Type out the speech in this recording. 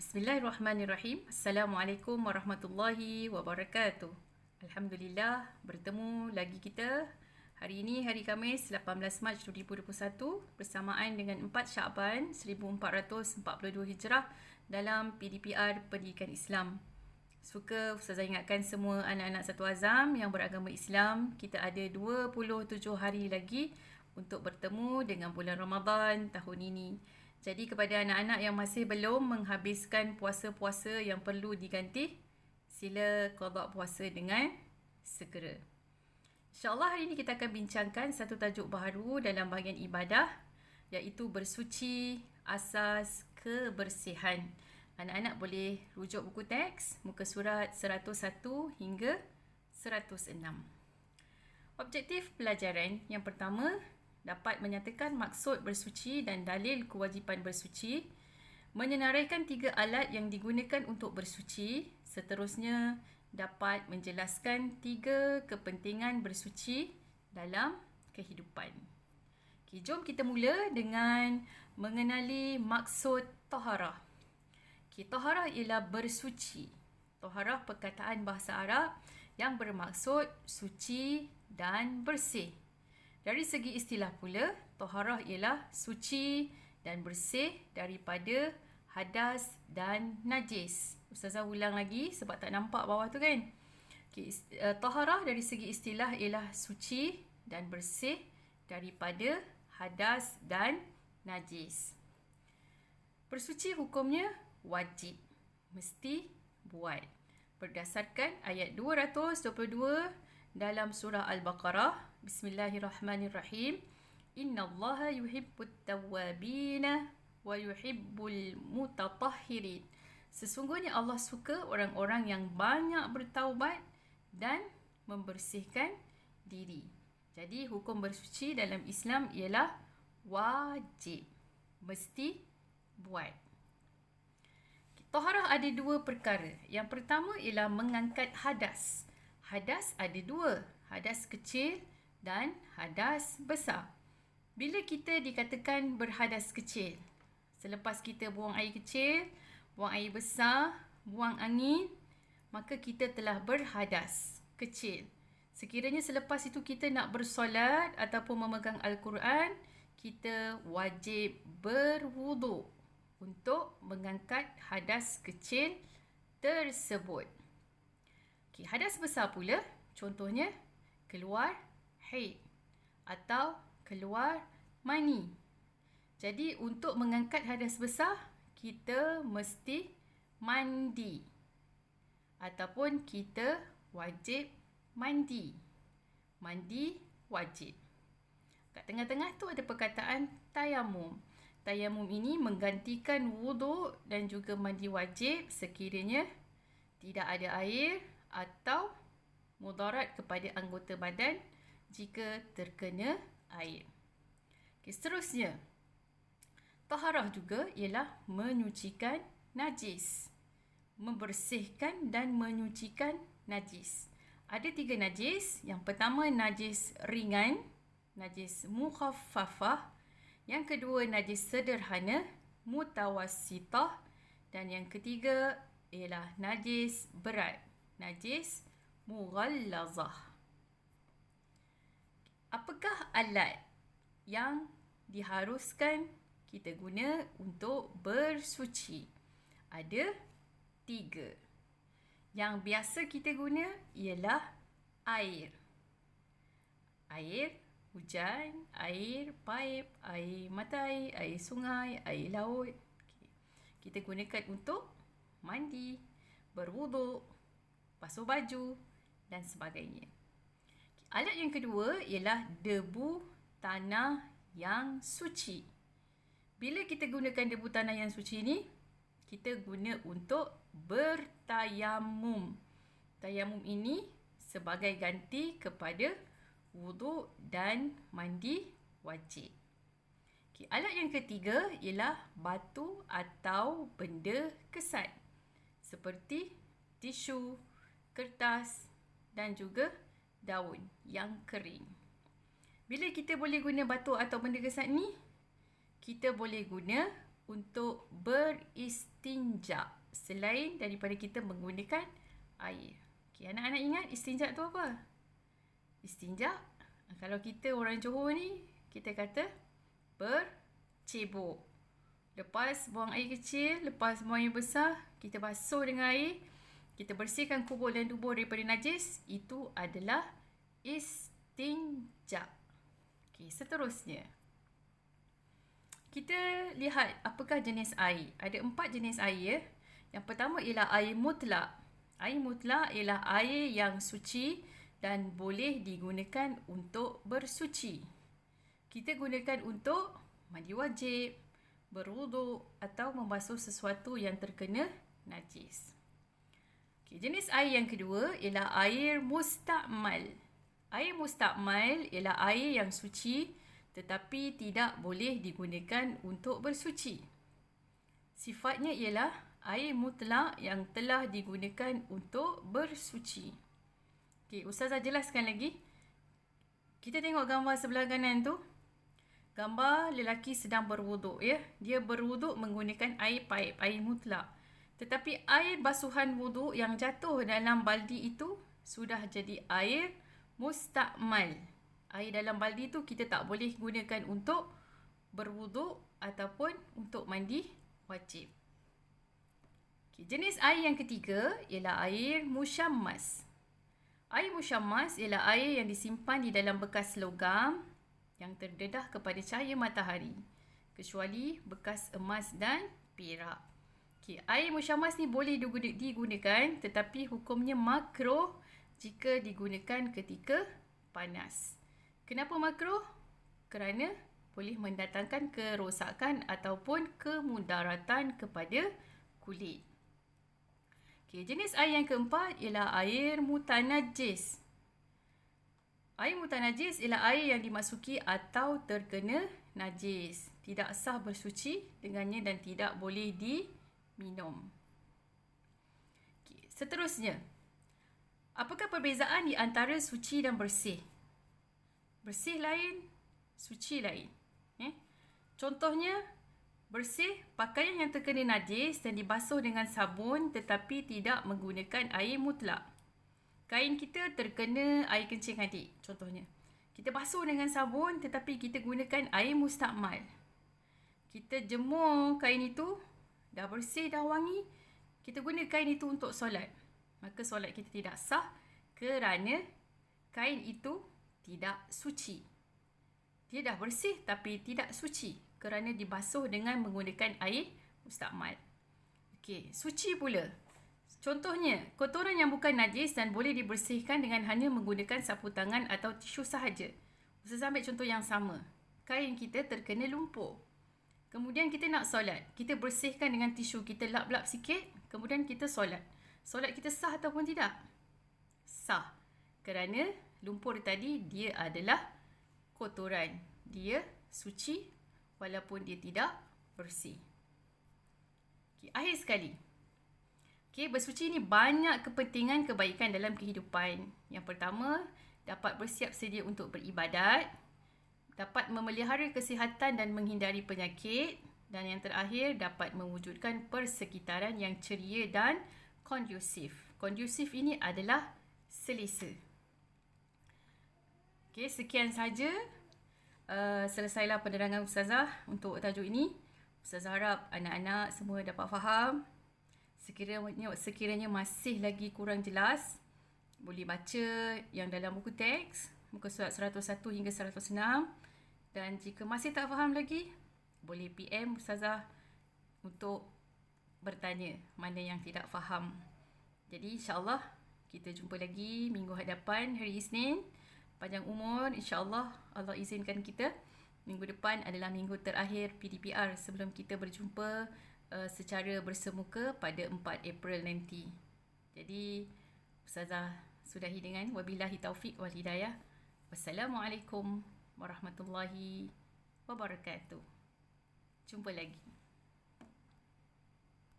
Bismillahirrahmanirrahim. Assalamualaikum warahmatullahi wabarakatuh. Alhamdulillah, bertemu lagi kita. Hari ini hari Khamis 18 Mac 2021 bersamaan dengan 4 Sya'ban 1442 Hijrah dalam PDPR Pendidikan Islam. Suka Ustazah ingatkan semua anak-anak satu azam yang beragama Islam, kita ada 27 hari lagi untuk bertemu dengan bulan Ramadan tahun ini. Jadi kepada anak-anak yang masih belum menghabiskan puasa-puasa yang perlu diganti, sila qada puasa dengan segera. InsyaAllah hari ini kita akan bincangkan satu tajuk baru dalam bahagian ibadah, iaitu bersuci, asas kebersihan. Anak-anak boleh rujuk buku teks, muka surat 101 hingga 106. Objektif pelajaran yang pertama, dapat menyatakan maksud bersuci dan dalil kewajipan bersuci, menyenaraikan 3 alat yang digunakan untuk bersuci, seterusnya dapat menjelaskan 3 kepentingan bersuci dalam kehidupan. Okay, jom kita mula dengan mengenali maksud taharah. Okay, taharah ialah bersuci. Taharah perkataan bahasa Arab yang bermaksud suci dan bersih. Dari segi istilah pula, taharah ialah suci dan bersih daripada hadas dan najis. Ustazah ulang lagi sebab tak nampak bawah tu kan. Okay, taharah dari segi istilah ialah suci dan bersih daripada hadas dan najis. Bersuci hukumnya wajib, mesti buat. Berdasarkan ayat 222 dalam surah Al-Baqarah, Bismillahirrahmanirrahim. Innallaha yuhibbut tawwabina wa yuhibbul mutatahhirin. Sesungguhnya Allah suka orang-orang yang banyak bertaubat dan membersihkan diri. Jadi hukum bersuci dalam Islam ialah wajib, mesti buat. Taharah ada 2 perkara. Yang pertama ialah mengangkat hadas. Hadas ada 2, hadas kecil dan hadas besar. Bila kita dikatakan berhadas kecil, selepas kita buang air kecil, buang air besar, buang angin, maka kita telah berhadas kecil. Sekiranya selepas itu kita nak bersolat ataupun memegang Al-Quran, kita wajib berwuduk untuk mengangkat hadas kecil tersebut. Okay, hadas besar pula, contohnya keluar haid atau keluar mani. Jadi untuk mengangkat hadas besar, kita mesti mandi ataupun kita wajib mandi. Mandi wajib. Kat tengah-tengah tu ada perkataan tayamum. Tayamum ini menggantikan wuduk dan juga mandi wajib sekiranya tidak ada air atau mudarat kepada anggota badan jika terkena air. Okay, seterusnya, taharah juga ialah menyucikan najis, membersihkan dan menyucikan najis. Ada 3 najis. Yang pertama najis ringan, najis mukhaffafah. Yang kedua najis sederhana, mutawassitah. Dan yang ketiga ialah najis berat, najis mughallazah. Apakah alat yang diharuskan kita guna untuk bersuci? Ada 3. Yang biasa kita guna ialah air. Air hujan, air paip, air mata air sungai, air laut. Kita gunakan untuk mandi, berwuduk, basuh baju dan sebagainya. Alat yang kedua ialah debu tanah yang suci. Bila kita gunakan debu tanah yang suci ni, kita guna untuk bertayamum. Tayamum ini sebagai ganti kepada wuduk dan mandi wajib. Okay, alat yang ketiga ialah batu atau benda kesat seperti tisu, kertas dan juga daun yang kering. Bila kita boleh guna batu atau benda kesat ni, kita boleh guna untuk beristinja. selain daripada kita menggunakan air. Okay, anak-anak ingat istinja tu apa? Istinja, kalau kita orang Johor ni, kita kata bercebok. Lepas buang air kecil, lepas buang air besar, kita basuh dengan air, kita bersihkan kubur dan tubuh daripada najis, itu adalah istinja. Okay, seterusnya. Kita lihat apakah jenis air. Ada 4 jenis air. Yang pertama ialah air mutlak. Air mutlak ialah air yang suci dan boleh digunakan untuk bersuci. Kita gunakan untuk mandi wajib, berwuduk atau membasuh sesuatu yang terkena najis. Okay, jenis air yang kedua ialah air mustakmal. Air mustakmal ialah air yang suci tetapi tidak boleh digunakan untuk bersuci. Sifatnya ialah air mutlak yang telah digunakan untuk bersuci. Okey, Ustazah jelaskan lagi. Kita tengok gambar sebelah kanan tu. Gambar lelaki sedang berwuduk, ya. Dia berwuduk menggunakan air paip, air mutlak. Tetapi air basuhan wuduk yang jatuh dalam baldi itu sudah jadi air mustakmal. Air dalam baldi tu kita tak boleh gunakan untuk berwuduk ataupun untuk mandi wajib. Okay, jenis air yang ketiga ialah air musyammas. Air musyammas ialah air yang disimpan di dalam bekas logam yang terdedah kepada cahaya matahari, kecuali bekas emas dan perak. Okay, air musyammas ni boleh digunakan tetapi hukumnya makruh jika digunakan ketika panas. Kenapa makruh? Kerana boleh mendatangkan kerosakan ataupun kemudaratan kepada kulit. Okay, jenis air yang keempat ialah air mutanajis. Air mutanajis ialah air yang dimasuki atau terkena najis. Tidak sah bersuci dengannya dan tidak boleh diminum. Okay, seterusnya. Apakah perbezaan di antara suci dan bersih? Bersih lain, suci lain. Contohnya, bersih pakaian yang terkena najis dan dibasuh dengan sabun tetapi tidak menggunakan air mutlak. Kain kita terkena air kencing adik, contohnya. Kita basuh dengan sabun tetapi kita gunakan air mustakmal. Kita jemur kain itu, dah bersih, dah wangi, kita guna kain itu untuk solat. Maka solat kita tidak sah kerana kain itu tidak suci. Dia dah bersih tapi tidak suci kerana dibasuh dengan menggunakan air mustakmal. Okey, suci pula. Contohnya, kotoran yang bukan najis dan boleh dibersihkan dengan hanya menggunakan sapu tangan atau tisu sahaja. Ustazah ambil contoh yang sama. Kain kita terkena lumpur. Kemudian kita nak solat. Kita bersihkan dengan tisu, kita lap-lap sikit, kemudian kita solat. Solat kita sah ataupun tidak? Sah. Kerana lumpur tadi dia adalah kotoran. Dia suci walaupun dia tidak bersih. Okay, akhir sekali. Okay, bersuci ni banyak kepentingan kebaikan dalam kehidupan. Yang pertama, dapat bersiap sedia untuk beribadat. Dapat memelihara kesihatan dan menghindari penyakit. Dan yang terakhir, dapat mewujudkan persekitaran yang ceria dan kondusif. Kondusif ini adalah selesa. Okay, sekian saja. Selesailah penerangan Ustazah untuk tajuk ini. Ustazah harap anak-anak semua dapat faham. Sekiranya masih lagi kurang jelas, boleh baca yang dalam buku teks, muka surat 101 hingga 106. Dan jika masih tak faham lagi, boleh PM Ustazah untuk bertanya mana yang tidak faham. Jadi insyaAllah kita jumpa lagi minggu hadapan hari Isnin. Panjang umur, insyaAllah Allah izinkan kita. Minggu depan adalah minggu terakhir PDPR sebelum kita berjumpa secara bersemuka pada 4 April nanti. Jadi Ustazah sudahi dengan wabillahi taufiq wal hidayah. Wassalamualaikum warahmatullahi wabarakatuh. Jumpa lagi.